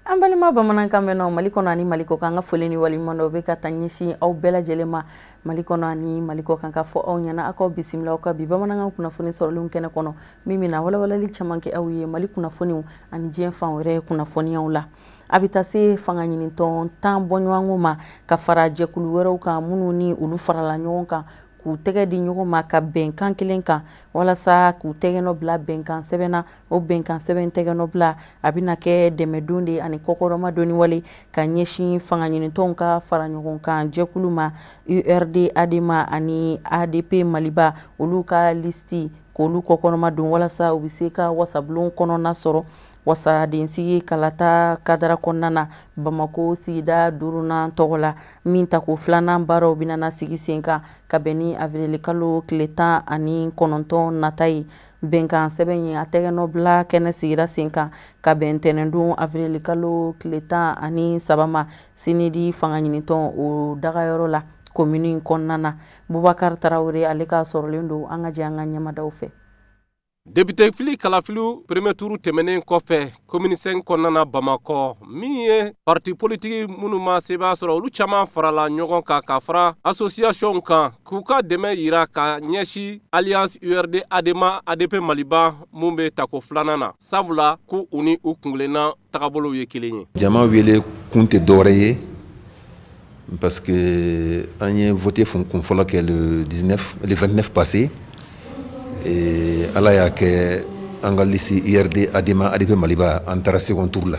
Ambalima bamanankan mɛnɔ Mali kɔnɔ ani Mali kɔ kan ka foli ni waliɲuman dɔ bɛ ka taa ɲɛsin aw bɛɛ lajɛlen ma Mali kɔnɔ ani Mali kɔ kan ka fɔ aw ɲɛna aw ka bisimila aw ka bi bamanankan kunnafoni sɔrɔlenw kɛnɛ kɔnɔ min bɛna walawalali caman kɛ aw ye Mali kunnafoniw ani diɲɛ fan wɛrɛ kunnafoniyaw la a bɛ taa se fanga ɲinitɔn 10 bɔɲɔgɔnko ma ka fara jɛkulu wɛrɛw kan minnu ni olu farala ɲɔgɔn kan k'u tɛgɛ di ɲɔgɔn ma ka bɛnkan kelen kan walasa k'u tɛgɛnɔ bila bɛnkan sɛbɛnna o bɛnkan sɛbɛn tɛgɛnɔ bila a bɛna kɛ dɛmɛdon de ani kɔkɔrɔma doni wale ka ɲɛsin fanga ɲinitɔnw ka fara ɲɔgɔn kan jɛkulu ma URD ADEMA ani ADP Maliba olu ka listi k'olu kɔkɔrɔma don walasa u bɛ se ka wasabulon kɔnɔna sɔrɔ wasadensigi kalata kadara kɔnɔna na Bamako sigida 5nan tɔgɔ la min ta ko 2nan baaraw bɛna sigi sen kan ka bɛn ni avril kalo tile 19 nata ye bɛnkan sɛbɛn ye a tɛgɛnɔ bila kɛnɛ sigira sen kan ka bɛn ntɛnɛndon avril kalo tile 13 ma sini di fanga ɲinitɔn o dagayɔrɔ la commune kɔnɔna na Bubakar Tarawele ale ka sɔrɔlen don an ka jɛ an ka ɲɛmadaw fɛ. Député fili kalafilu premier tour tɛmɛnen kɔfɛ commune 5 kɔnɔna Bamakɔ min ye parti politique minnu ma seba sɔrɔ olu caman farala ɲɔgɔn kan ka fara association kan k'u ka dɛmɛ yira ka ɲɛsi alliance URD ADEMA ADP Maliba mun bɛ tako 2nan na sabula ko u ni u kungilenna tagabolow ye kelen ye. Jama wele kun tɛ dɔwɛrɛ ye parce que an ye voté kun fɔlɔ kɛ le 29 passé. Et ala y'a kɛ an ka liste IRD ADEMA ADP Maliba an taara second tour la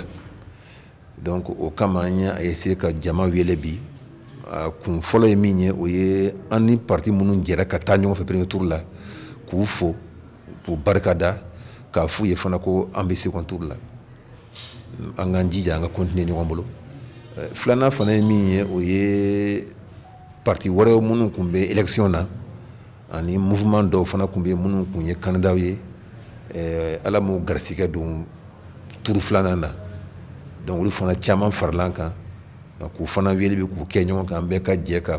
donc o kama an y'a essayé ka jama wele bi kun fɔlɔ ye min ye o ye an ni parti minnu jɛra ka taa ɲɔgɔn fɛ premier tour la k'u fo k'u barikada k'a f'u ye fana ko an bɛ second tour la an k'an jija an ka continuer ɲɔgɔn bolo filanan fana ye min ye o ye parti wɛrɛw minnu kun bɛ élection na ani mouvement dɔw fana kun bɛ minnu kun ye candidat ye ala m'u garisigɛ don turu 2nan na donc olu fana caman farala kan k'u fana wele bi k'u kɛ ɲɔgɔn kan an bɛɛ ka jɛ ka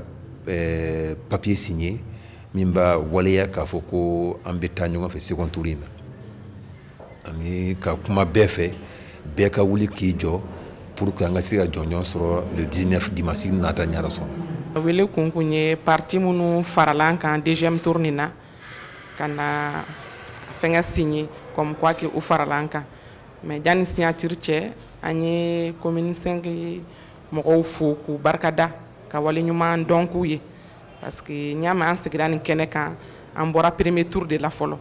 papier signé min b'a waleya k'a fɔ ko an bɛ taa ɲɔgɔn fɛ second tour in na ani ka kuma bɛɛ fɛ bɛɛ ka wuli k'i jɔ pour que an ka se ka jɔnjɔn sɔrɔ le 19 dimanche nata ɲara sɔrɔ. Wele kun ye parti minnu faralan kan deuxième tour nin na ka na fɛngɛ signé comme quoi que u faralan kan mais jani signature cɛ an ye commune 5 mɔgɔw fo k'u barikada ka wale ɲuman dɔn k'u ye parce que ɲ'a mɛn an sigira nin kɛnɛ kan an bɔra premier tour de la fɔlɔ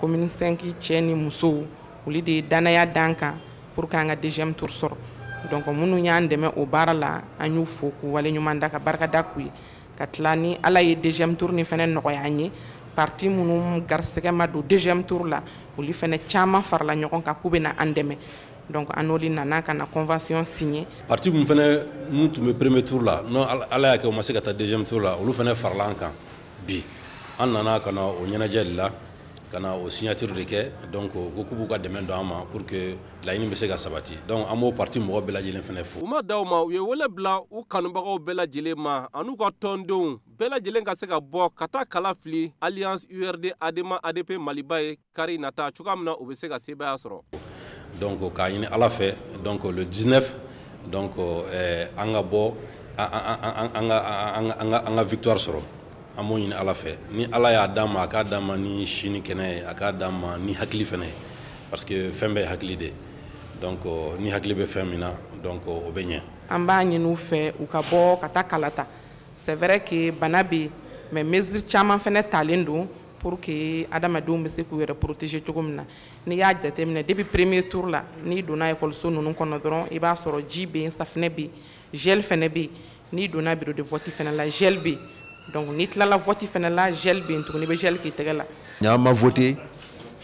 commune 5 cɛ ni musow olu de ye danaya d'an kan pour que an ka deuxième tour sɔrɔ. Donc minnu y'an dɛmɛ o baara la an y'u fo k'u wale ɲuman da ka barikada k'u ye ka tila ni ala ye deuxième tour ni fɛnɛ nɔgɔya an ye parti minnu garisɛgɛ ma don deuxième tour la olu fɛnɛ caman farala ɲɔgɔn kan k'u bɛna an dɛmɛ donc an n'olu nana ka na convention signé. Parti mun fɛnɛ mun tun bɛ premier tour la non ala y'a kɛ o ma se ka taa deuxième tour la olu fɛnɛ farala an kan bi an nana ka na o ɲɛnajɛ de la ka na o signature de kɛ donc ko k'u b'u ka dɛmɛ don an ma pour que laɲini bɛ se ka sabati donc an b'o parti mɔgɔ bɛɛ lajɛlen fɛnɛ fo. U ma da u ma u ye wele bila u kanubagaw bɛɛ lajɛlen ma an'u ka tɔndenw bɛɛ lajɛlen ka se ka bɔ ka taa kala fili alliance URD ADEMA ADP Maliba ye kari nata cogoya min na u bɛ se ka sebaya sɔrɔ. Donc k'a ɲini ala fɛ donc le 19 donc an ka bɔ an ka victoire sɔrɔ. An b'o ɲini ala fɛ ni ala y'a d'an ma a k'a d'an ma ni sini kɛnɛ ye a k'a d'an ma ni hakili fɛnɛ ye parce que fɛn bɛɛ ye hakili de donc ni hakili bɛ fɛn min na donc o bɛ ɲɛ. An b'a ɲini u fɛ u ka bɔ ka taa kalata c'est vrai que bana bɛ yen mais mesure caman fɛnɛ talen don pour que adamadenw bɛ se k'u yɛrɛ protéger cogo min na n'i y'a jateminɛ depuis premier tour la n'i donna école ninnu kɔnɔ dɔrɔn i b'a sɔrɔ ji bɛ yen safinɛ bɛ yen gel fɛnɛ bɛ yen n'i donna bureau de vote fɛnɛ la gel bɛ yen. Donc ni tilala vote fɛnɛ la gel bɛ yen tuguni i bɛ gel k'i tɛgɛ la. N'an ma voté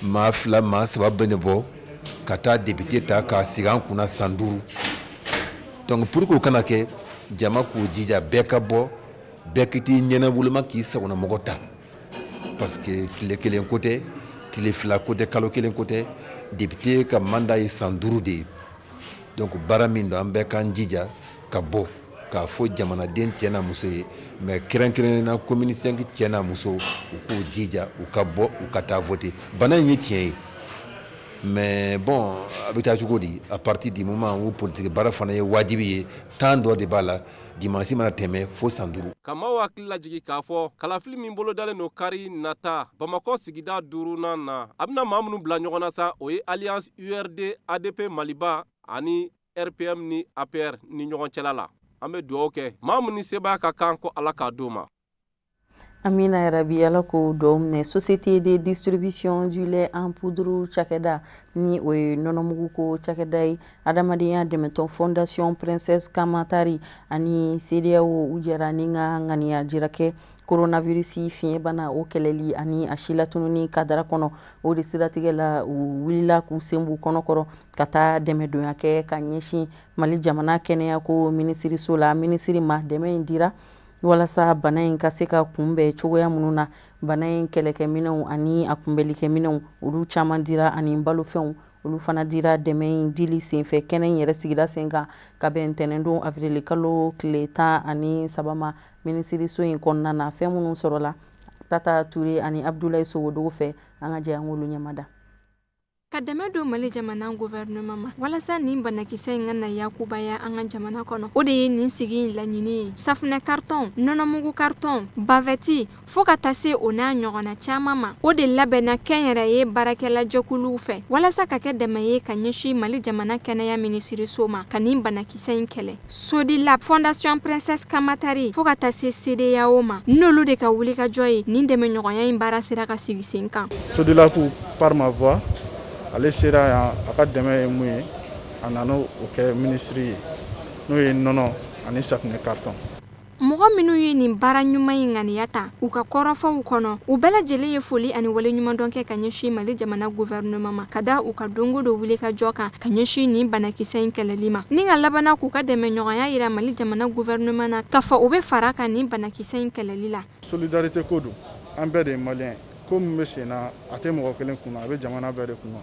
maa 2 maa 3 bɛ ne bɔ ka taa député ta k'a sigi an kunna san 5 donc pour que o kana kɛ jama k'o jija bɛɛ ka bɔ bɛɛ ka t'i ɲɛnawoloma k'i sagona mɔgɔ ta parce que tile 1 ko tɛ tile 2 ko tɛ kalo 1 ko tɛ député ka mandat ye san 5 de ye donc baara min don an bɛɛ k'an jija ka bɔ k'a fɔ jamanaden cɛ n'a muso ye mais kɛrɛnkɛrɛnnena commune 5 cɛ n'a muso u k'u jija u ka bɔ u ka taa voter bana in ye tiɲɛ ye mais bon a bɛ taa cogo di à partir du moment où politique baara fana ye wajibi ye temps dɔ de b'a la dimanche mana tɛmɛ fo san 5 Kamaw hakili lajigi k'a fɔ kalafili min bolo dalen no kari nata Bamakɔ sigida 5nan na a bɛna maa minnu bila ɲɔgɔn na sa o ye Alliance URD ADP Maliba ani RPM ni APR ni ɲɔgɔn cɛla la an bɛ dugawu kɛ maa minnu sebaya ka kan ko Ala k'a d'o ma. Amina Yarabi ala ko domne société de distribution du lait en poudre cakeda ni o nonomugu ko cakeda yi adamadenya dɛmɛtɔ fondation princesse Kamatari ani CEDEAO ujara ni nga ŋaniya jirake coronavirus fiɲɛ bana o kɛlɛli ani a si latununi kadara kɔnɔ o de siratigɛ la u wulila k'u senbu kɔnɔkɔrɔ ka taa dɛmɛdonya kɛ ka ɲɛsin Mali jamana kɛnɛya ko minisiriso la minisiri ma dɛmɛ in dira walasa bana in ka se ka kunbɛn cogoya minnu na bana in kɛlɛkɛminɛnw ani a kunbɛlikɛminɛnw olu caman dira ani balofɛnw olu fana dira dɛmɛ in dili senfɛ kɛnɛ in yɛrɛ sigida sen kan ka bɛn ntɛnɛndon avril kalo tile 13 ma minisiriso in kɔnɔna na fɛn minnu sɔrɔla Tata Ture ani Abdoulaye Sowodogo fɛ an ka jɛ an k'olu ɲɛmada. Ka dɛmɛ don Mali jamana gouvernement ma walasa nin banakisɛ in ka na yakubaya an ka jamana kɔnɔ o de ye nin sigi in laɲini ye safunɛ carton nɔnɔmugu carton bavɛti fo ka taa se o n'a ɲɔgɔnna caman ma o de labɛnna kɛnyɛrɛye baarakɛla jɛkuluw fɛ walasa ka kɛ dɛmɛ ye ka ɲɛsin Mali jamana kɛnɛya minisiriso ma ka nin banakisɛ in kɛlɛ Sodilab fondation princesse Kamatari fo ka taa se CEDEAO ma n'olu de ka wuli ka jɔ ye nin dɛmɛ ɲɔgɔnya in baara sera ka sigi sen kan Sodilab par ma voix ale sera yan a ka dɛmɛ ye mun ye a nana o kɛ ministre ye n'o ye nɔnɔ ani safunɛ carton mɔgɔ minnu ye nin baara ɲuman in ŋaniya ta u ka kɔrɔfɔw kɔnɔ u bɛɛ lajɛlen ye foli ani wale ɲuman dɔn kɛ ka ɲɛsin Mali jamana gouvernement ma ka da u ka dongo dɔ wuli ka jɔ kan ka ɲɛsin nin banakisɛ in kɛlɛli ma ni ka labana k'u ka dɛmɛ ɲɔgɔnya yira Mali jamana gouvernement na k'a fɔ u bɛ fara kan nin banakisɛ in kɛlɛli la solidarité ko don an bɛɛ de ye malien ko min bɛ sen na a tɛ mɔgɔ kelen kunna a bɛ jamana bɛɛ de kunna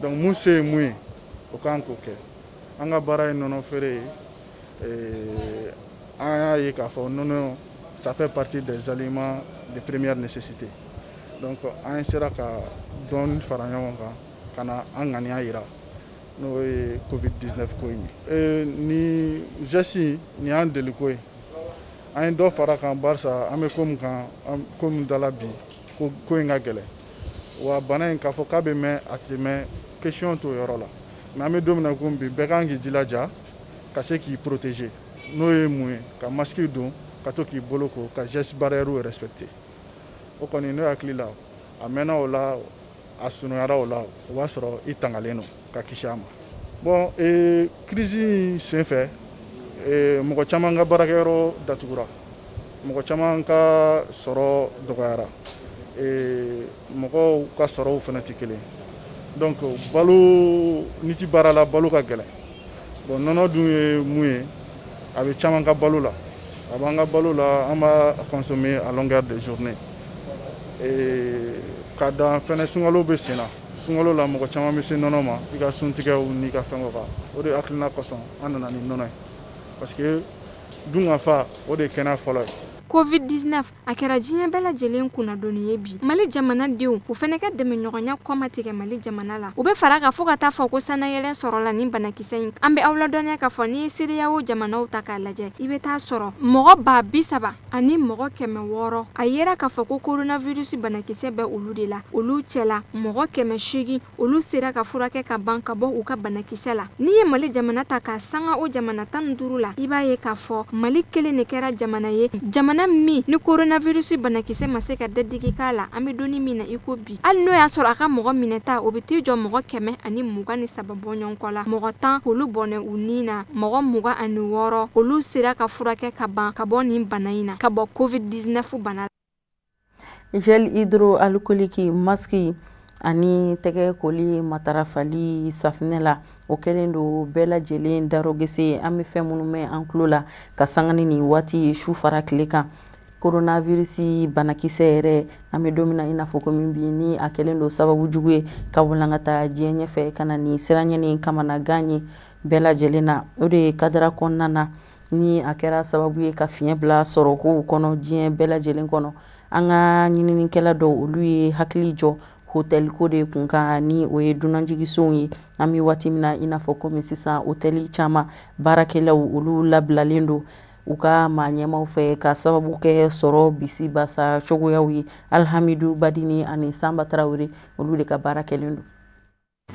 donc mun se ye mun ye o kan k'o kɛ an ka baara ye nɔnɔ feere ye an y'a ye k'a fɔ nɔnɔ ça fait partie des aliments de première nécessité donc an sera ka dɔɔni fara ɲɔgɔn kan ka na an ŋaniya yira n'o ye covid 19 ko in ye ni geste nin y'an deli ko ye an ye dɔ fara kan barisa an bɛ ko min kan ko min dala bi ko in ka gɛlɛn wa bana in k'a fɔ k'a bɛ mɛn a tɛ mɛn question t'o yɔrɔ la mais an bɛ don min na komi bi bɛɛ kan k'i jilaja ka se k'i protéger n'o ye mun ye ka masque don ka to k'i bolo ko ka geste barrière respecter o kɔni ne hakili la a mɛnna o la a sununyara o la o b'a sɔrɔ i tangalen don ka kisi a ma bon crise in senfɛ mɔgɔ caman ka baarakɛyɔrɔ datugura mɔgɔ caman ka sɔrɔ dɔgɔyara mɔgɔw ka sɔrɔw fana tɛ kelen donc balo ni ti baara la balo ka gɛlɛn bon nɔnɔ dun ye mun ye a bɛ caman ka balo la a b'an ka balo la an b'a consommer à longueur de journée ka dan fɛnɛ sunkalo bɛ sen na sunkalo la mɔgɔ caman bɛ se nɔnɔ ma i ka suntigɛw n'i ka fɛngɛw kan o de hakilina kosɔn an nana ni nɔnɔ ye parce que dunkafa o de ye kɛnɛya fɔlɔ ye COVID-19 a kɛra diɲɛ bɛɛ lajɛlen kunnadoni ye bi Mali jamanadenw u fɛnɛ ka dɛmɛ ɲɔgɔnya kɔma tigɛ Mali jamana la u bɛ fara ka fɔ ka taa fɔ ko sanayɛlɛn sɔrɔla nin banakisɛ in an bɛ aw ladɔnniya ka fɔ ni ye CEDEAO jamanaw ta k'a lajɛ i bɛ taa sɔrɔ mɔgɔ 30,000 ani mɔgɔ 600 a yera ka fɔ ko coronavirus banakisɛ bɛ olu de la olu cɛla mɔgɔ 800 olu sera ka furakɛ ka ban ka bɔ u ka banakisɛ la ni ye Mali jamana ta ka sanga o jamana 15 la i b'a ye ka fɔ Mali kelen de kɛra jamana ye jamana min ni coronavirus banakisɛ ma se ka dadigi k'a la an bɛ donni min na i ko bi hali n'o y'a sɔrɔ a ka mɔgɔ minɛta o bɛ t'i jɔ mɔgɔ 123 bɔɲɔgɔn kɔ la mɔgɔ 10 olu bɔnɛ u ni na mɔgɔ 26 olu sera ka furakɛ ka ban ka bɔ nin bana in na ka bɔ COVID-19 bana la gel hydroalcoolique masque ani tɛgɛ koli matarafali safinɛ la o kɛlen do bɛɛ lajɛlen darogese an bɛ fɛn minnu mɛn an tulo la ka sanga ni nin waati su fara tile kan coronavirus banakisɛ yɛrɛ an bɛ don min na i n'a fɔ komi bi ni a kɛlen do sababu jugu ye ka walankata diɲɛ ɲɛfɛ ka na nin siraɲɛ ni kamanagan ye bɛɛ lajɛlen na o de ye kadara kɔnɔna na ni a kɛra sababu ye ka fiɲɛ bila sɔrɔkow kɔnɔ diɲɛ bɛɛ lajɛlen kɔnɔ. An ka ɲininikɛla dɔw olu ye hakili jɔ hôtel ko de kun kan ni o ye dunanjigisow ye. An bɛ waati min na i n'a fɔ komi sisan hôtel caman baarakɛlaw olu labilalen don u ka maa ɲɛmaw fɛ ka sababu kɛ sɔrɔ bisi basa cogoyaw ye. Alhamidu Badini ani Samba Traoré olu de ka baara kɛlen don.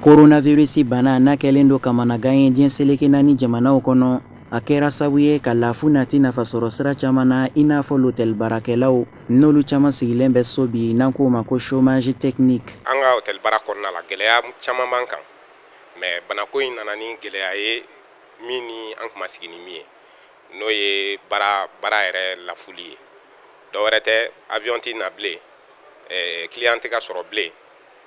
Coronavirus bana n'a kɛlen don kamanagan ye diɲɛ seleke naani jamanaw kɔnɔ. A kɛra sababu ye ka lafu nati nafasɔrɔ sira caman na i n'a fɔ l'hôtel baarakɛlaw n'olu caman sigilen bɛ so bi n'an k'o ma ko chômage technique. An ka hôtel baara kɔnɔna la gɛlɛya caman b'an kan mais banako in nana ni gɛlɛya ye min ni an kun ma sigi ni min ye n'o ye baara yɛrɛ lafuli ye. Dɔwɛrɛ tɛ avion ti na bilen client tɛ ka sɔrɔ bilen.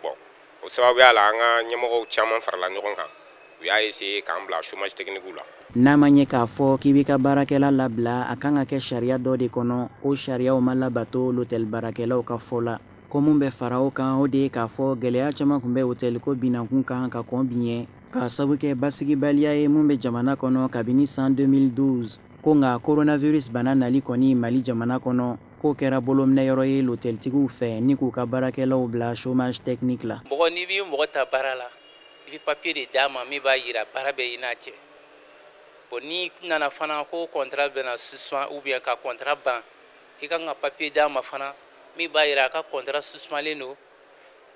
Bon o sababuya la an ka ɲɛmɔgɔw caman farala ɲɔgɔn kan u y'a essayer k'an bila chômage technique la. N'a ma ɲɛ k'a fɔ k'i b'i ka baarakɛla labila a kan ka kɛ sariya dɔ de kɔnɔ o sariyaw ma labato l'hôtel baarakɛlaw ka fɔ la ko mun bɛ fara o kan o de ye k'a fɔ gɛlɛya caman kun bɛ hôtel ko binakun kan ka kɔn biɲɛ k'a sabu kɛ basigibaliya ye mun bɛ jamana kɔnɔ kabini san 2012 ko nka coronavirus bana nali kɔni Mali jamana kɔnɔ k'o kɛra bolominɛyɔrɔ ye l'hôtel tigiw fɛ ni k'u ka baarakɛlaw bila chômage technique la. Mɔgɔ n'i b'i mɔgɔ ta baara la i bɛ papier de d'a ma min b'a yira baara bɛ i n'a cɛ. Bon ni nana fana ko contrat bɛna suspend ou bien ka contrat ban i kan ka papier d'a ma fana min b'a yira a ka contrat suspendlen don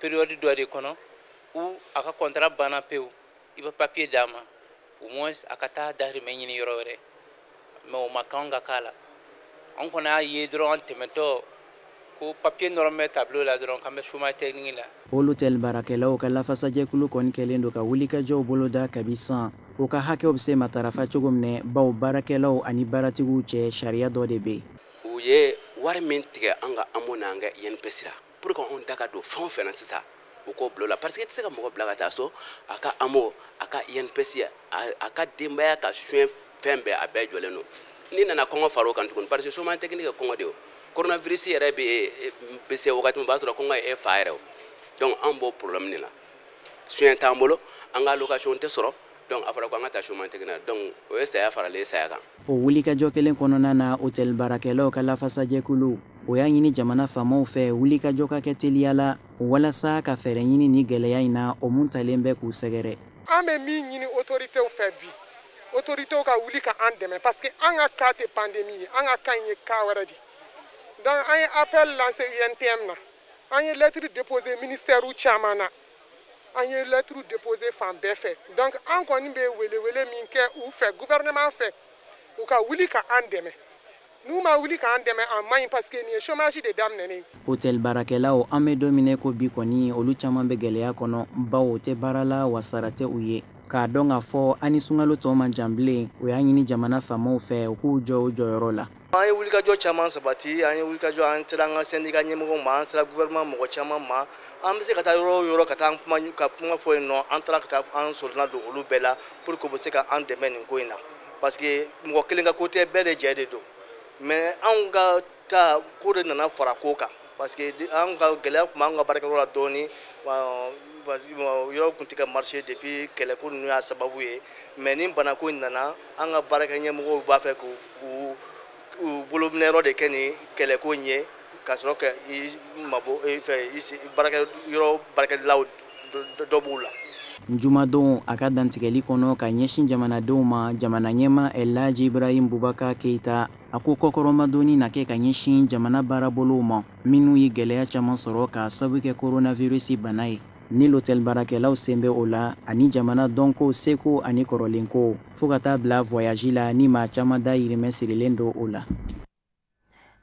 période dɔ de kɔnɔ ou a ka contrat banna pewu i bɛ papier d'a ma au moins a ka taa dahirimɛ ɲini yɔrɔ wɛrɛ mais o ma kan ka k'a la. An kɔni y'a ye dɔrɔn an tɛmɛtɔ ko papier nɔrɔ bɛ tableau la dɔrɔn k'an bɛ chômage technique la. O l'hôtel baarakɛlaw ka lafasajɛkulu kɔni kɛlen don ka wulikajɔw boloda kabi san o ka hakɛw bɛ se matarafa cogo minɛ bawo baarakɛlaw ani baaratigiw cɛ sariya dɔ de bɛ yen. U ye wari min tigɛ an ka AMO n'an ka INPS la pour que anw da ka don fɛn o fɛn na sisan u k'o bila o la parce que i tɛ se ka mɔgɔ bila ka taa so a ka AMO a ka INPS a ka denbaya ka soin fɛn bɛɛ a bɛɛ jɔlen don. Ni nana kɔngɔ fara o kan tuguni parce que chômage technique ye kɔngɔ de ye. Coronavirus yɛrɛ bɛ se wagati min b'a sɔrɔ kɔngɔ ye e fa yɛrɛ o. Donc an b'o problème de la. Soin t'an bolo an ka allocation tɛ sɔrɔ donc a fɔra ko an ka taa chômage technique na donc o ye saya faralen saya kan. O wulikajɔ kelen kɔnɔna na hôtel baarakɛlaw ka lafasajɛkulu o y'a ɲini jamana faamaw fɛ wulikajɔ ka kɛ teliya la walasa ka fɛɛrɛ ɲini ni gɛlɛya in na o mun talen bɛ k'u sɛgɛrɛ. An bɛ min ɲini autoritéw fɛ bi autoritéw ka wuli ka an dɛmɛ parce que an ka cas tɛ pandémie ye an ka cas in ye cas wɛrɛ de. Donc an ye appel lancé UNTM na an ye lettre déposé ministère caman na an ye lettre déposé fan bɛɛ fɛ donc an kɔni bɛ welewele min kɛ u fɛ gouvernement fɛ u ka wuli ka an dɛmɛ n'u ma wuli k'an dɛmɛ a man ɲi parce que nin ye chômage de daminɛnen. Hôtel baarakɛlaw an bɛ don minɛ ko bi kɔni olu caman bɛ gɛlɛya kɔnɔ bawo o tɛ baara la wa sara tɛ u ye k'a dɔn k'a fɔ ani sunkalo tɔ man jan bilen o y'a ɲini jamana faamaw fɛ u k'u jɔ o jɔyɔrɔ la. An ye wulikajɔ caman sabati an ye wulikajɔ an sera an ka syndicat ɲɛmɔgɔw ma an sera gouvernement mɔgɔ caman ma an bɛ se ka taa yɔrɔ o yɔrɔ ka taa kuma fɔ yen nɔ an taara ka taa an sɔrɔna don olu bɛɛ la pour que u bɛ se ka an dɛmɛ nin ko in na parce que mɔgɔ kelen ka ko tɛ bɛɛ de jɛ de don mais anw ka taa ko de nana fara ko kan parce que an ka gɛlɛya tun b'an ka baarakɛyɔrɔ la dɔɔni parce que yɔrɔ tun tɛ ka marché depuis kɛlɛko ninnu y'a sababu ye mais ni banako in nana an ka baarakɛ ɲɛmɔgɔw b'a fɛ k'u bolominɛyɔrɔ de kɛ ni kɛlɛko in ye ka sɔrɔ ka i mabɔ yɔrɔ baarakɛlaw dɔ b'u la. Jumadon a ka dantigɛli kɔnɔ ka ɲɛsin jamanadenw ma jamana ɲɛma Elhaji Ibrahim Bubakar Keita a ko kɔkɔrɔmadonni na kɛ ka ɲɛsin jamana baarabolow ma minnu ye gɛlɛya caman sɔrɔ k'a sababu kɛ coronavirus bana ye ni l'hôtel baarakɛlaw sen bɛ o la ani jamana dɔnko seko ani kɔrɔlenko fo ka taa bila voyage la ni maa caman dayirimɛ sirilen don o la.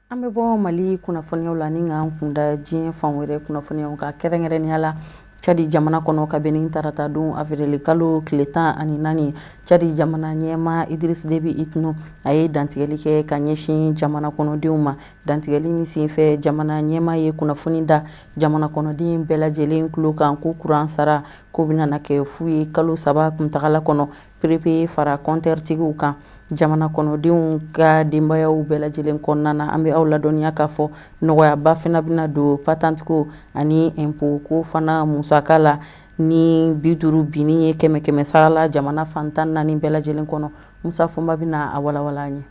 An bɛ bɔ Mali kunnafoniyaw la ni k'an kunda diɲɛ fan wɛrɛ kunnafoniyaw kan kɛrɛnkɛrɛnnenya la Chadi jamana kɔnɔ kabini tarata don avril kalo tile 14 Chadi jamana ɲɛma Idriss Déby Itno a ye dantigɛli kɛ ka ɲɛsin jamana kɔnɔdenw ma dantigɛli min senfɛ jamana ɲɛma ye kunnafoni da jamana kɔnɔden bɛɛ lajɛlen tulo kan ko kuran sara ko bɛna kɛ fu ye kalo 3 kuntagala kɔnɔ perepe fara compteur tigiw kan jamana kɔnɔdenw ka denbayaw bɛɛ lajɛlen kɔnɔna na an bɛ aw ladɔnniya k'a fɔ nɔgɔyaba fana bɛna don patente ko ani impôt ko fana musaka la ni 50 binni ye 100 sara la jamana fan 14 bɛɛ lajɛlen kɔnɔ Musa Fumba bina awala walanye.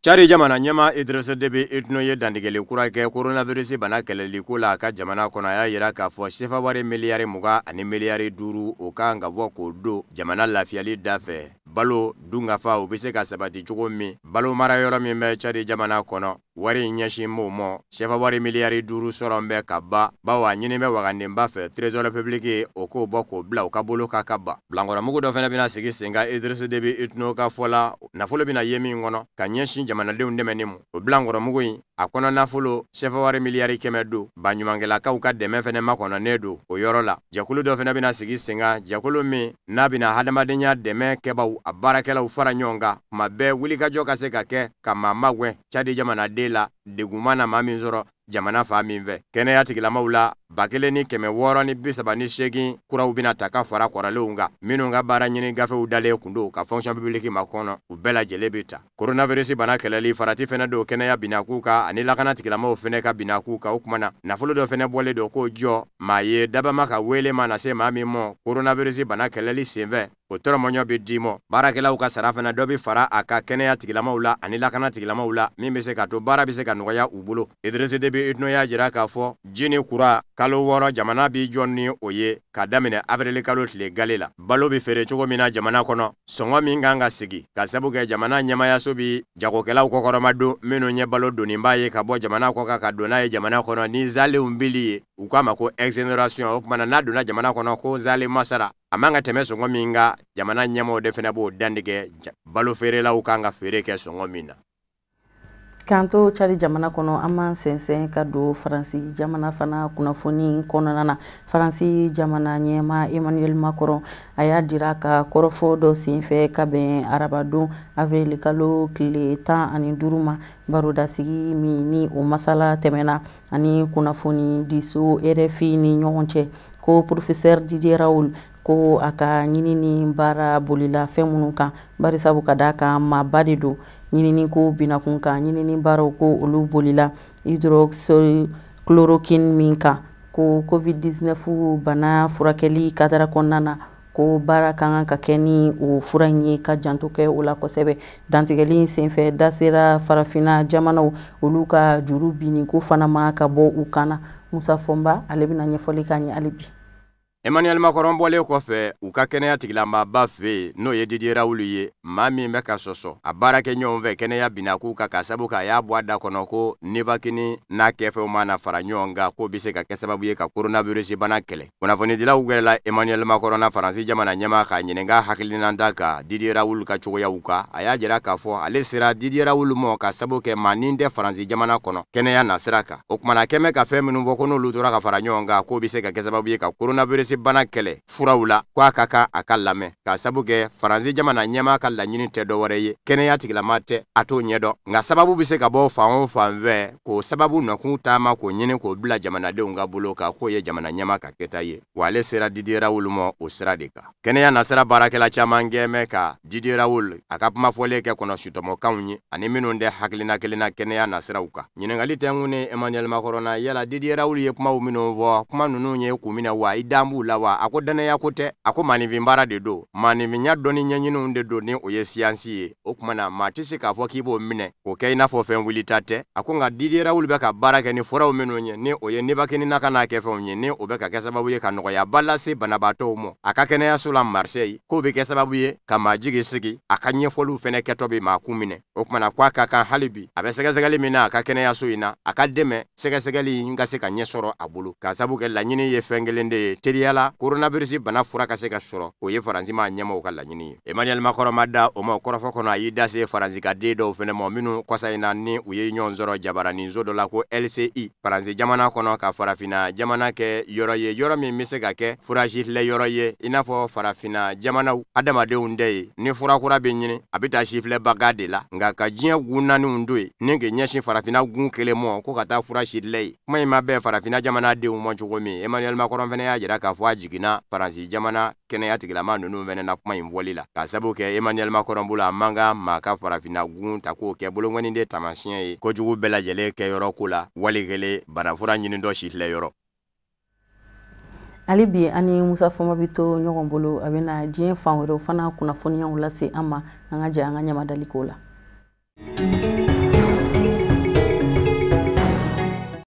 Chari jamana nyama Idrissa Déby itno ye dandigele kura ke coronavirus bana keleli kula ka jamana kona ya yira ka fo sefa wari miliyari muga ani miliyari duru o ka nga woko do jamana lafiyali dafe balo dunga fa o bise ka sabati cogo mi balo mara yoro mi be chari jamana kono wari nyashi momo sefa wari miliyari duru sorombe ka ba wa nyini be wagande mbafe trésor public o ko boko bla o ka bolo ka kaba blangora mugo do fena bina sigi senga Idrissa Déby itno ka fola na folo bina yemi ngono ka nyashi jamana de ndemenimu o blangoro mugo yi akona na folo sefa wari miliyari kemedo ba nyumangela ka uka de mefene makono nedo o yorola jakulu do fena bina sigi senga jakulu mi na bina hadamadenya de me keba a barakela u fara nyonga mabe wuli ka joka se ka ke kama magwe chadi jamana de la degumana mami nzoro jamana fa minve kene ya tigila maula bakele ni keme woro ni bisaba ni shegi kura ubina taka fara koraleunga minunga bara nyini gafe udale kundo ka fonction publique makono ubela jelebita coronavirus bana keleli farati fene do kene ya binakuka anila kana tigila mau fene ka binakuka ukumana nafulu do fene bole do ko jo maye daba maka wele mana se mami mo coronavirus bana keleli semve otoro monyo bidimo barakela uka sarafena dobi fara aka kene ya tigila maula anila kana tigila maula mimese ka to bara bise ka noya ubulo Idrissa Déby itno ya jira ka fo jini kura kalo woro jamana bi jonni oye ka damine avril kalo tile galela balo bi fere cogo mina jamana kono songo minganga sigi ka sabuke jamana nyama ya sobi jagokela ukokoromado meno nye balo doni mbaye ka bo jamana koka ka dona ye jamana kono ni zale umbili ukama ko exoneration okmana na dona jamana kono ko zale masara amanga teme songo minga jamana nyamo defena bo dandige balo fere la ukanga fere ke songo mina kanto chari jamana kono ama sensen ka do Faransi jamana fana kunafoni kono nana Faransi jamana nyema Emmanuel Macron aya dira ka korofo do sinfe ka ben arabadu avril kalo kile 10 ani duruma baroda sigi mi ni o masala temena ani kunafoni diso RFI ni nyonche ko professeur Didier Raoul ko aka nyinini bara bolila femunuka bari sabu kadaka ma badidu nyinini ko binakunka nyinini baro ko olu bolila hydroxychloroquine minka ko covid-19 bana furakeli kadara konnana ko bara kanga ka keni o furanyi ka jantoke ola kosebe dantigeli senfe dasera farafina jamano olu ka juru bini ko fana ma ka bo ukana Musa Fomba alebina nyefoli kanyi alibi Emmanuel Macron bole kofe uka kenya tigilamba bafe no ye Didier Raoul ye mami meka soso abara kenyo mve kenya binaku ka kasabuka ya bwada konoko nivakini na kefe umana faranyonga ko biseka kesababu ye ka coronavirus bana kele kuna foni dila ugerela Emmanuel Macron na Faransi jamana nyama ka nyinenga hakilina ndaka Didier Raoul ka chogo ya uka aya jera ka fo alesira Didier Raoul mo ka sabuke maninde Faransi jamana kono kenya na siraka okmana keme ka fe minu vokono lutura ka faranyonga ko biseka kesababu ye ka coronavirus bana kele furawula kwa kaka akalame ka sabuge Faransi jamana nyema kala nyini te do wore kene ya tigila mate ato nyedo nga sababu bise ka bo fa fanve ko sababu na kuntama ko nyini ko bla jamana de nga bulo ka ko ye jamana nyema ka ketaye wale sera Didier Raoul mo osradika kene ya nasara barakela chamange meka Didier Raoul akapuma fole ke kono shutomo kaunyi ani minunde haklina kelina kene ya nasara uka nyine ngali tengune Emmanuel Macron yala Didier Raoul ye kuma umino vo kuma nunu nye kumina wa idambu la wa ako dane ya kote ako manivimbara de do manivinya doni nyanyinu de do ni oye siansi o kuma na matisi ka fo kibo mine ko kay na fo fen wilitate ako nga Didier Raoul be ka baraka ni fora o menonye ni oye ni bakini na kana ke fo nye ni obeka ka sababu ye kanoko ya balase banabato mo akakene ya sula Marseille ko be ke sababu ye kama jigi sigi akanye folu fene ketobe makumine o kuma na kwa kaka halibi abesegazegale mina akakene ya suina akademe segasegali ngase ka nyesoro abulu ka sababu ke lanyini ye fengelende teriala coronavirus bana fura ka se ka soro o ye Faransi ma nyama o ka lanyini Emmanuel Macron madda o mo korofo kono ayi dase Faransi ka de do fene mo minu kosaina ni o ye nyonzoro jabarani zodo la ko LCI Faransi jamana kono ka farafina jamana ke yoro mi misega ke furaji le yoro ye inafo farafina jamana adama de unde ni fura kura be nyini abita shifle bagade la nga ka jia gunani undui nge nyeshi farafina gun kele mo ko kata furaji le mai mabe farafina jamana de mo chugomi Emmanuel Macron vene ya jira ka fwa jigina Faransi jamana kene ya tigilama nunu vene na kuma imvolila ka sabu ke Emmanuel Macron bula manga maka farafina gun tako ke bulongoni de tamasien ko jugu bela jele ke yoro kula waligele banafura nyini do shitle yoro Ali bi ani Musa Foma bito ɲɔgɔn bolo a bɛna diɲɛ fan wɛrɛw fana kunnafoniyaw lase an ma an ka jɛ an ka ɲamadaliko la.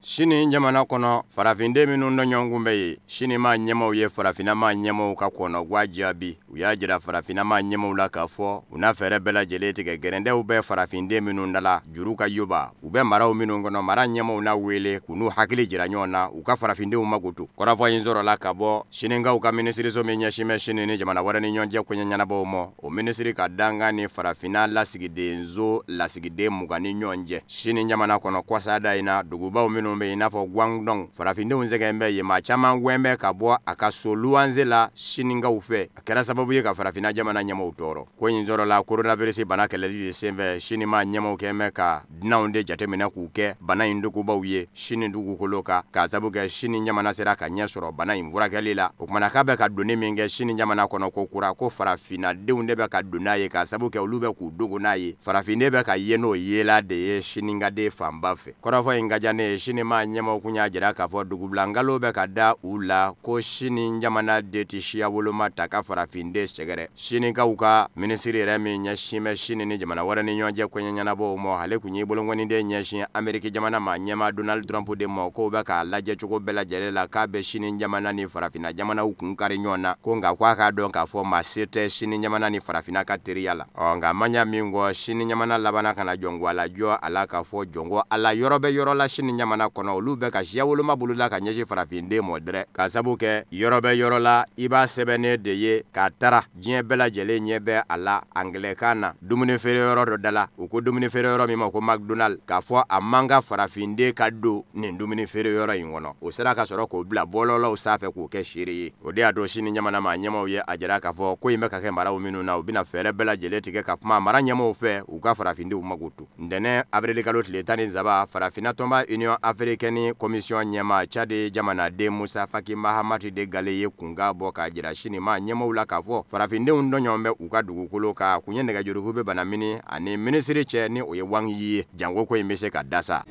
Sini jamana kono farafinde minnu no ɲɔgɔn bɛ ye sini ma ɲɛmaw ye farafinama ɲɛmaw ka kɔnɔ gwajabi u y'a jira farafinama ɲɛmaw la k'a fɔ u n'a fɛrɛ bɛɛ lajɛlen tigɛ gɛrɛndɛw bɛ farafinde minnu dala juru ka yoba u bɛ maraw minnu kɔnɔ mara ɲɛmaw na wele k'u n'u hakili jira ɲɔgɔn na u ka farafindenw magoto kɔrɔfɔ in sɔrɔla ka bɔ sininkaw ka minisiriso min ɲɛsinmɛ sini ni jamana wɛrɛ ni ɲɔgɔn cɛ koɲɛ ɲɛnabɔw ma o minisiri ka danga ni farafina lasigiden zo lasigiden mugan ni ɲɔgɔn cɛ sini jamana kɔnɔ kɔsada in na dugubaw minnu bɛ i n'a fɔ Guangdong farafindenw sɛgɛn bɛ yen maa caman wɛnbɛ ka bɔ a ka so luwanze la sininkaw fɛ a kɛra sababu ye ka farafina jamana ɲɛmaw tɔɔrɔ ko in sɔrɔla coronavirus bana kɛlɛli de senfɛ sinima ɲɛmaw kɛnbɛ ka dunanw de jateminɛ k'u kɛ bana in dogobaw ye sini dugukolo kan k'a sababu kɛ sini jamana sera ka ɲɛ sɔrɔ bana in furakɛli la o kumana k'a bɛ ka donni min kɛ sini jamana kɔnɔ ko kura ko farafinadenw de bɛ ka don n'a ye k'a sababu kɛ olu bɛ k'u dogo n'a ye farafinde bɛ ka ye n'o yela de ye sininkaden fanba fɛ kɔrɔfɔ in ka jan ne ye sinima ɲɛmaw kun y'a jira k'a fɔ dugubulangalo bɛ ka da u la ko sini jamana de ti siya woloma ta ka farafinde sɛgɛrɛ sinikaw ka minisiri yɛrɛ min ɲɛsin bɛ sini ni jamana wɛrɛ ni ɲɔgɔn cɛ koɲɛ ɲɛnabɔw ma ale kun ye bolongoniden ɲɛsin Ameriki jamana ma ɲɛma Donald Trump de ma k'o bɛ k'a lajɛ cogo bɛɛ lajɛlen la k'a bɛ sini jamana ni farafina jamanaw kun kari ɲɔgɔn na ko nka k'a k'a dɔn k'a fɔ maa se tɛ sini jamana ni farafina ka teriya la nka man ɲa min kɔ sini jamana labana kana jɔngo a la jɔ a la k'a fɔ jɔngo a la yɔrɔ bɛ yɔrɔ la sini jamana kɔnɔ olu bɛ ka siya woloma bolola ka ɲɛsin farafinde mɔ dɛrɛ k'a sabu kɛ yɔrɔ bɛ yɔrɔ la i b'a sɛbɛnnen de ye k'a tara diɲɛ bɛɛ lajɛlen ɲɛ bɛ a la angilɛkan na dumuni feere yɔrɔ dɔ da la u ko dumuni feere yɔrɔ min ma ko McDonald k'a fɔ a man ka farafinde ka don nin dumuni feere yɔrɔ in kɔnɔ o sera ka sɔrɔ k'o bila bɔlɔlɔw sanfɛ k'o kɛ seere ye o de y'a to sini jamana ma ɲɛmaw ye a jira k'a fɔ ko in bɛ ka kɛ maraw minnu na u bɛna fɛɛrɛ bɛɛ lajɛlen tigɛ ka kuma mara ɲɛmaw fɛ u ka farafindenw mago to ntɛnɛn avril kalo tile 13 farafina tɔnba Union Africaine Commission ɲɛma Chade jamanaden Musa Faki Mahamati de Gale ye kunga bɔ k'a jira sini ma ɲɛmaw la k'a fɔ farafindenw dɔɲɔgɔn bɛ u ka dugukolo ka kun ye nɛgɛjurugu bɛ bana mini ani minisiri cɛ ni o ye Wang Yi ye jango ko in bɛ se ka dasa.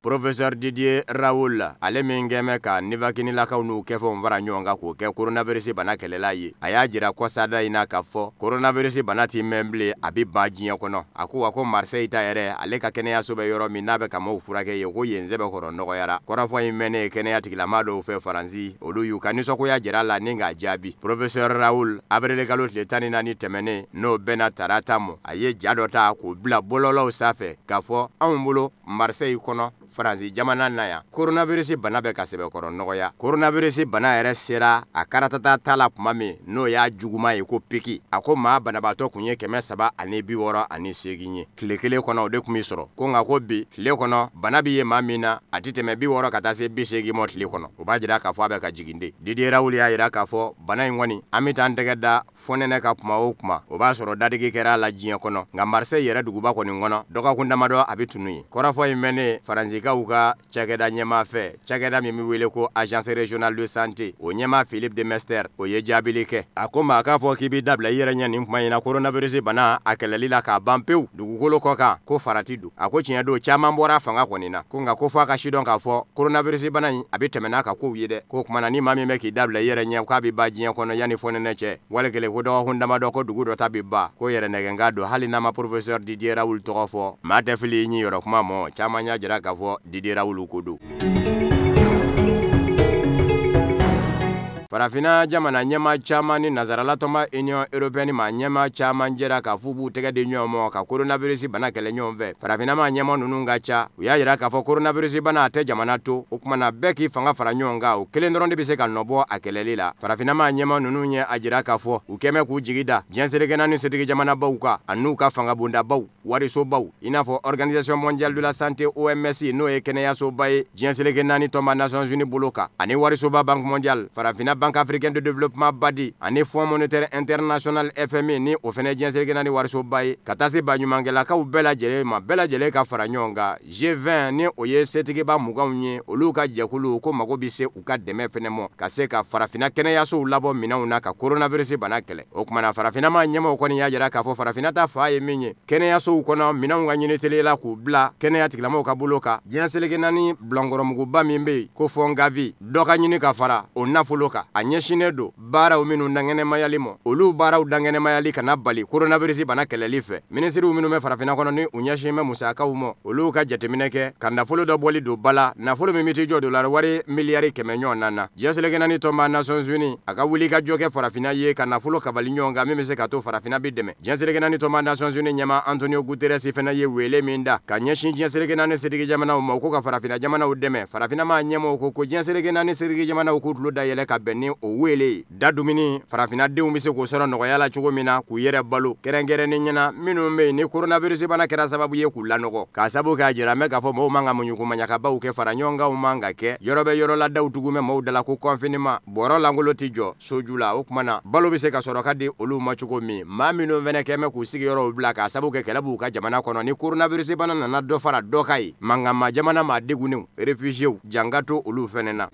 Professeur Didier Raoul ale min kɛmɛ ka nivakinilakaw n'u kɛfɛnw fara ɲɔgɔn kan k'o kɛ coronavirus bana kɛlɛla ye a y'a jira kɔsada in na k'a fɔ coronavirus bana ti mɛn bilen a bɛ ban diɲɛ kɔnɔ a ko wa ko Marseille ta yɛrɛ ale ka kɛnɛyaso bɛ yɔrɔ min n'a bɛ ka maaw furakɛ ye ko yen sɛbɛ kɔrɔ nɔgɔyara kɔrɔfɔ in mɛnnen kɛnɛya tigilama dɔw fɛ Faransi olu y'u ka nisɔngoya jira la ni k'a jaabi Professeur Raoul avril kalo tile 14 tɛmɛnen n'o bɛnna tarata mɔ a ye ja dɔ ta k'o bila bɔlɔlɔw sanfɛ k'a fɔ anw bolo Marseille kɔnɔ Faransi jamana na yan coronavirus bana bɛ ka sɛbɛkɔrɔ nɔgɔya coronavirus bana yɛrɛ sera a karatata ta la kuma min n'o y'a juguma ye ko piki a ko maa banabaatɔ kun ye 368 ye tile kelen kɔnɔ o de kun bɛ sɔrɔ ko nka ko bi tile kɔnɔ bana bi ye maa min na a ti tɛmɛ 60 ka taa se 80 ma tile kɔnɔ o b'a jira k'a fɔ a bɛ ka jigin de Didier Raoul y'a jira k'a fɔ bana in kɔni an bɛ t'an tɛgɛ da fonɛnɛ ka kuma o kuma o b'a sɔrɔ dadigi kɛra a la diɲɛ kɔnɔ nka Marseille yɛrɛ duguba kɔni kɔnɔ dɔgɔkun damadɔ a bɛ tunu ye kɔrɔfɔ in mɛnnen Faransi kaw ka cakɛda ɲɛma fɛ cakɛda min bɛ wele ko agence régionale de santé o ɲɛma Philippe de Mester o ye jaabili kɛ a ko maa k'a fɔ k'i bɛ dabila i yɛrɛ ɲɛ nin kuma in na coronavirus bana a kɛlɛli la k'a ban pewu dugukolo kɔ kan ko farati don a ko tiɲɛ don caman bɔra fanga kɔni na ko nka ko f'a ka sidɔn k'a fɔ coronavirus bana in a bɛ tɛmɛ n'a ka kow ye dɛ ko kumana ni maa min bɛ k'i dabila i yɛrɛ ɲɛ k'a bɛ ban diɲɛ kɔnɔ yanni fonɛnɛ cɛ wali kelen ko dɔgɔkun damadɔ ko dugu dɔ ta bɛ ban ko yɛrɛ nɛgɛnka don hali n'a ma Professeur Didier Raoul tɔgɔ fɔ maa tɛ fili i ɲi yɔrɔ kuma mɔ caman y'a jira k'a fɔ Didier Raoul ko don. Farafina jamana ɲɛma caman ni nazaраlatɔma Union Européenne ma ɲɛma caman jɛra ka fu b'u tɛgɛ di ɲɔgɔn ma ka coronavirus bana kɛlɛ ɲɔgɔn fɛ farafina ma ɲɛma ninnu ka ca u y'a jira k'a fɔ coronavirus bana a tɛ jamana to o kumana bɛɛ k'i fanga fara ɲɔgɔn kan o kelen dɔrɔn de bɛ se ka nɔbɔ a kɛlɛli la farafina ma ɲɛma ninnu ɲɛ a jira k'a fɔ u kɛmɛ k'u jigi da diɲɛ selekɛnɛ ni setigi jamana baw kan a n'u ka fanga bondabaw warisobaw i n'a fɔ Organisation mondiale de la santé OMS n'o ye kɛnɛyasoba ye diɲɛ selekɛ 4 tɔnba Nations Unies bolo kan ani warisoba Banque mondiale farafina Banque africaine de développement BADI ani Fonds monétaire international FMI ni o fɛnɛ diɲɛselikɛna ni warisoba ye ka taa se baɲumankɛlakaw bɛɛ lajɛlen ma bɛɛ lajɛlen ka fara ɲɔgɔn kan G20 ni o ye setigiba 20 ye olu ka jɛkulu ko mago bi se u ka dɛmɛ fɛnɛ mɔ ka se ka farafina kɛnɛyasow labɔ minɛnw na ka coronavirus bana kɛlɛ o kumana farafina ma ɲɛmɔgɔ kɔni y'a jira k'a fɔ farafina ta fa ye min ye kɛnɛyasow kɔnɔ minɛnw ka ɲini telela k'u bila kɛnɛya tigilamɔgɔw ka bolo kan diɲɛselikɛna ni bilankɔrɔmuguba min be ko Fongavi dɔ ka ɲini ka fara o nafolo kan a ɲɛsinen don baaraw minnu dangɛnɛmayali mɔ olu baaraw dangɛnɛmayali kana bali coronavirus bana kɛlɛli fɛ ministriw minnu bɛ farafina kɔnɔ ni u ɲɛsin bɛ musakaw mɔ olu ka jateminɛ kɛ ka nafolo dɔ bɔli don bala nafolo min biti jɔ dollar wari miliyari 100 ɲɔgɔn na diɲɛselikɛna ni tɔnba Nations Unies a ka wuli ka jɔ kɛ farafina ye ka nafolo kabali ɲɔgɔn kan min bɛ se ka to farafina bi dɛmɛ diɲɛselikɛna ni tɔnba Nations Unies ɲɛma Antonio Guterres fɛnɛ ye wele min da ka ɲɛsin diɲɛselikɛna ni sirigi jamanaw ma ko ka farafina jamanaw dɛmɛ farafina ma ɲɛmɔgɔ ko diɲɛselikɛna ni sirigi jamanaw k'u tulo dayɛlɛ ka bɛn ni o wele da dumuni farafina denw bɛ se k'o sɔrɔ nɔgɔya la cogo min na k'u yɛrɛ balo kɛrɛnkɛrɛnnen ɲɛna minnu bɛ yen ni coronavirus bana kɛra sababu ye k'u lanɔgɔ k'a sababu k'a jira mɛ k'a fɔ mɔgɔw man ka muɲukumanyakabaw kɛ fara ɲɔgɔn kan man ka kɛ yɔrɔ bɛ yɔrɔ la daw tugu mɛ mɔgɔw dala ko confinement bɔrɔ langolo ti jɔ soju la o kumana balo bɛ se ka sɔrɔ ka di olu ma cogo min maa minnu fɛnɛ kɛ mɛ k'u sigiyɔrɔw bila k'a sababu kɛ kɛlɛ b'u ka jamana kɔnɔ ni coronavirus bana nana dɔ fara dɔ ka ye mangama jamana ma degunnenw réfugiés janga to olu fɛnɛ na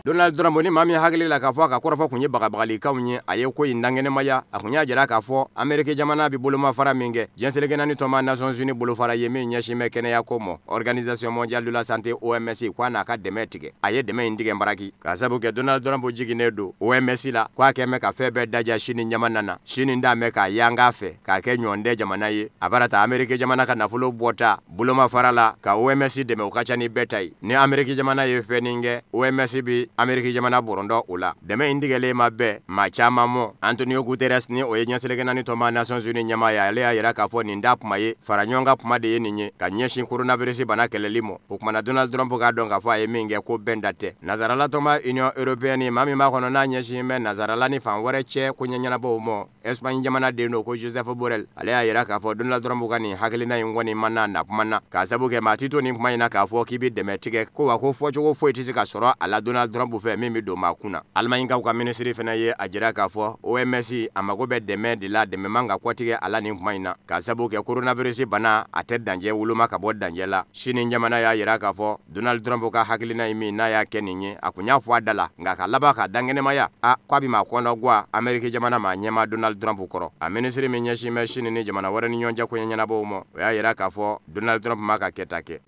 Donald Trump ni maa min hakili la k'a fɔ a ka kɔrɔfɔ kun ye bagabagalikaw ye a ye ko in dangɛnɛmaya a kun y'a jira k'a fɔ Amérique jamana bi bolomafara min kɛ diɲɛselikɛna ni tɔnba Nations Unies bolofara ye min ɲɛsin bɛ kɛnɛya ko mɔ Organisation mondiale de la santé OMS k'a n'a ka dɛmɛ tigɛ a ye dɛmɛ in tigɛ baraki k'a sababu kɛ Donald Trump jiginnen don OMS la k'a kɛ mɛ ka fɛn bɛɛ daja sini ɲamana na sini d'a mɛ k'a yanga fɛ k'a kɛ ɲɔndɛ jamana ye a bara ta Amérique jamana ka nafolo bɔta bolomafara la ka OMS dɛmɛ o ka ca ni bɛɛ ta ye ni Amérique jamana ye fɛn nin kɛ OMS bi Amérique jamana bɔrɔndɔ o la dɛmɛ in tigɛlen ma bɛɛ maa caman mɔ Antonio Guterres ni o ye ɲɛselikɛna ni tɔnba Nations Unies ɲɛma ye ale y'a yira k'a fɔ nin da kuma ye fara ɲɔgɔn ka kuma de ye nin ye ka ɲɛsin coronavirus bana kɛlɛli mɔ o kumana Donald Trump k'a dɔn k'a fɔ a ye min kɛ ko bɛn da tɛ nazarala tɔnba Union européenne maa min b'a kɔnɔ n'a ɲɛsin bɛ nazarala ni fan wɛrɛ cɛ ko ɲɛɲɛnabɔw mɔ Espagne jamana den do ko Joseph Borrell ale y'a yira k'a fɔ Donald Trump ka nin hakilina in kɔni ma na kuma na k'a sababu kɛ maa ti to nin kuma in na k'a fɔ k'i bɛ dɛmɛ tigɛ ko wa ko fɔcogo foyi tɛ se ka sɔrɔ a la Donald Trump fɛ min bɛ don maa kunna Almaɲikaw ka ministre fɛnɛ ye a jira k'a fɔ OMS a mago bɛ dɛmɛ de la dɛmɛ man ka kɔtigɛ a la nin kuma in na k'a sababu kɛ coronavirus bana a tɛ danger woloma ka bɔ danger la sini jamana y'a yira k'a fɔ Donald Trump ka hakilina in min n'a y'a kɛ nin ye a kun y'a fɔ a da la nka ka laban ka dangɛnɛmaya k'a bi maa kɔnɔ guwa Amérique jamana ma ɲɛma Donald Trump kɔrɔ a ministre min ɲɛsin bɛ sini ni jamana wɛrɛ ni ɲɔgɔn cɛ ko ɲɛnabɔw ma o y'a yira k'a fɔ Donald Trump ma ka kɛta kɛ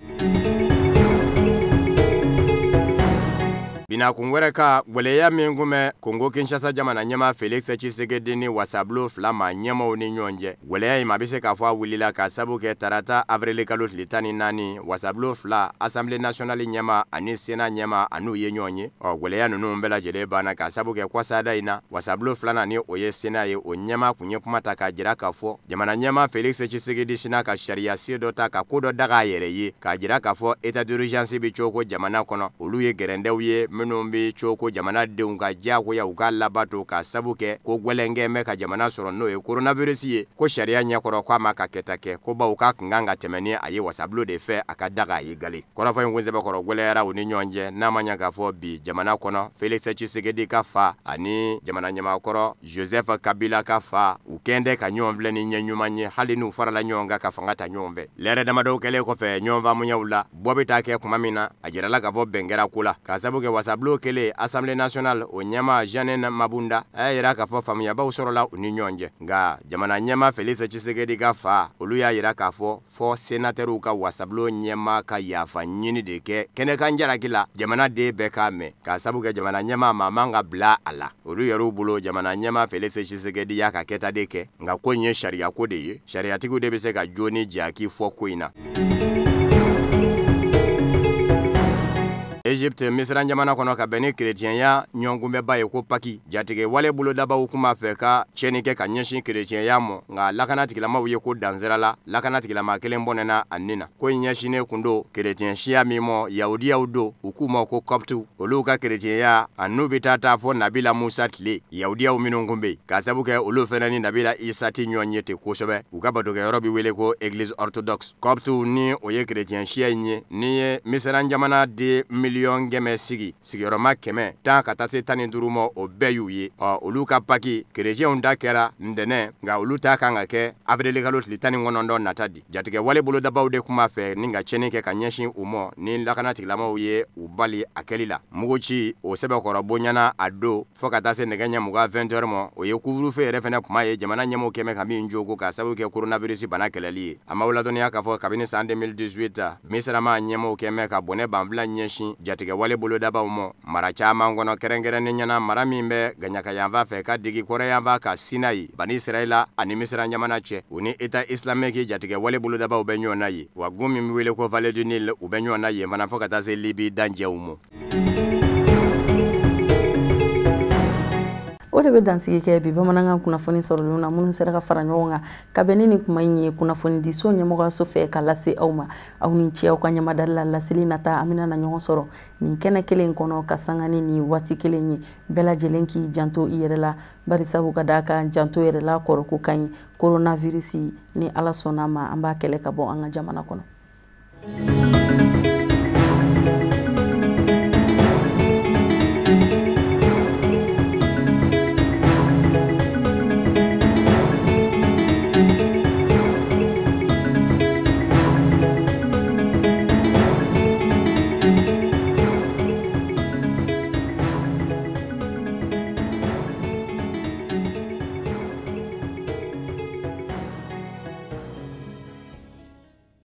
bina kun wɛrɛ ka gwɛlɛya min kun bɛ Congo Kinshasa jamana ɲɛma Félix Tshisekedi ni wasablo fila ma ɲɛmaw ni ɲɔgɔn cɛ gwɛlɛya in ma bɛ se k'a fɔ a wulila ka sabu kɛ tarata avril kalo tile 14 wasablo fila Assemblée nationale ɲɛma ani Sénat ɲɛma an'u ye ɲɔgɔn ye gwɛlɛya ninnu bɛɛ lajɛlen banna ka sabu kɛ kɔsada in na wasablo filanan ni o ye Sénat ye o ɲɛma kun ye kuma ta k'a jira k'a fɔ jamana ɲɛma Félix Tshisekedi sina ka sariya sen dɔ ta ka ko dɔ daga a yɛrɛ ye k'a jira k'a fɔ état d'urgence bi cogo jamana kɔnɔ olu ye gɛrɛndɛw ye minnu bɛ cogo jamanadenw ka diyagoya u ka labato ka sabu kɛ ko gwɛlɛnkɛ mɛ ka jamana sɔrɔ n'o ye coronavirus ye ko sariya ɲɛkɔrɔ k'a ma ka kɛta kɛ ko baw ka kun kan ka tɛmɛ ni a ye wasablo de fɛ a ka daga a ye gale kɔrɔfɔ in kun sɛbɛkɔrɔ gwɛlɛyara u ni ɲɔgɔn cɛ n'a ma ɲɛ k'a fɔ bi jamana kɔnɔ Félix Tshisekedi ka fa ani jamana ɲɛmakɔrɔ Joseph Kabila ka fa u kɛndɛ ka ɲɔgɔn filɛ ni ɲɛ ɲuman ye hali n'u farala ɲɔgɔn kan ka fanga ta ɲɔgɔn fɛ lɛrɛ damadɔw kɛlen kɔfɛ ɲɔgɔn faamuyaw la bɔ bɛ taa kɛ kuma min na a jirala k'a fɔ bɛn kɛra ko la k'a sabu kɛ wasablo kɛlen Assemblée nationale o ɲɛma Jeanne Mabunda a y'a yira k'a fɔ faamuyabaw sɔrɔla u ni ɲɔgɔn cɛ nka jamana ɲɛma Félix Tshisekedi ka fa olu y'a yira k'a fɔ sénatɛrw ka wasablo ɲɛma ka yafa ɲini de kɛ kɛnɛkan jaraki la jamana den bɛɛ k'a mɛn k'a sabu kɛ jamana ɲɛma ma man ka bila a la olu yɛrɛw bolo jamana ɲɛma Félix Tshisekedi y'a ka kɛta de kɛ nka ko in ye sariya ko de ye sariyatigiw de bɛ se ka jo ni jaki fɔ ko in na Egypte Misran jamana kɔnɔ ka bɛn ni chrétienya ɲɔgɔnkunbɛba ye ko Paki jatigɛ wale bolo dabaw kuma fɛ ka tiɲɛni kɛ ka ɲɛsin chrétienya mɔ nka lakana tigilamaw ye ko dansira la lakana tigilama kelen bɔnɛna a nin na ko in ɲɛsinnen kun do chrétien siya min mɔ yahudiyaw do u k'u ma ko coptu olu ka chrétienya a n'u bɛ taa fɔ Nabila Musa tile yahudiyaw minnu kun bɛ yen k'a sabu kɛ olu fɛnɛ ni Nabila Isa ti ɲɔgɔn ye ten kosɛbɛ u ka batokɛyɔrɔ bɛ wele ko église orthodoxe coptu ni o ye chrétien siya in ye ni ye Misran jamana de miliyɔn kɛmɛ sigi sigiyɔrɔma 100 tan ka taa se 15 ma o bɛɛ y'u ye. Olu ka paki kerecɛnw da kɛra ntɛnɛn nka olu ta kan ka kɛ avril kalo tile 19 nata di. Jatigɛ wale bolodabaw de kuma fɛ ni ka cɛnni kɛ ka ɲɛsin u ma ni lakana tigilamaw ye u bali a kɛli la. Muguci o sɛbɛkɔrɔ bonyana a don fo ka taa se nɛgɛ ɲɛ 20 ma o ye couvre-feu yɛrɛ fɛnɛ kuma ye jamana ɲɛmɔgɔw kɛmɛ ka min jogo ka sababu kɛ coronavirus bana kɛlɛli ye. A ma ladɔnniya k'a fɔ kabini san 2018 misirama ɲɛmɔgɔw kɛmɛ ka bɔnɛ banfula ɲɛsin jatigɛ wale bolodabaw ma mara caman kɔnɔ kɛrɛnkɛrɛnnen ɲɛna mara min bɛ gaɲaka yanfa fɛ ka digi kɔrɛ yanfa ka Sinayi bani Israɛla ani Misira ɲamana cɛ u ni État islamique jatigɛ wale bolodabaw bɛ ɲɔgɔn na ye wa gun min bɛ wele ko Vallée du Nil u bɛ ɲɔgɔn na ye fana fo ka taa se Libi danjɛw ma. O de bɛ dansigi kɛ bi bamanankan kunnafoni sɔrɔlen na minnu sera ka fara ɲɔgɔn kan ka bɛn ni kuma in ye kunnafoni di so ɲɛmɔgɔso fɛ ka lase aw ma aw ni ce aw ka ɲamadali la laseli nata an bɛna na ɲɔgɔn sɔrɔ nin kɛnɛ kelen kɔnɔ ka sanga ni nin waati kelen ye bɛɛ lajɛlen k'i janto i yɛrɛ la barisabu ka d'a kan janto yɛrɛ la kɔrɔ ko ka ɲi coronavirus ni Ala sɔnna ma an b'a kɛlɛ ka bɔ an ka jamana kɔnɔ.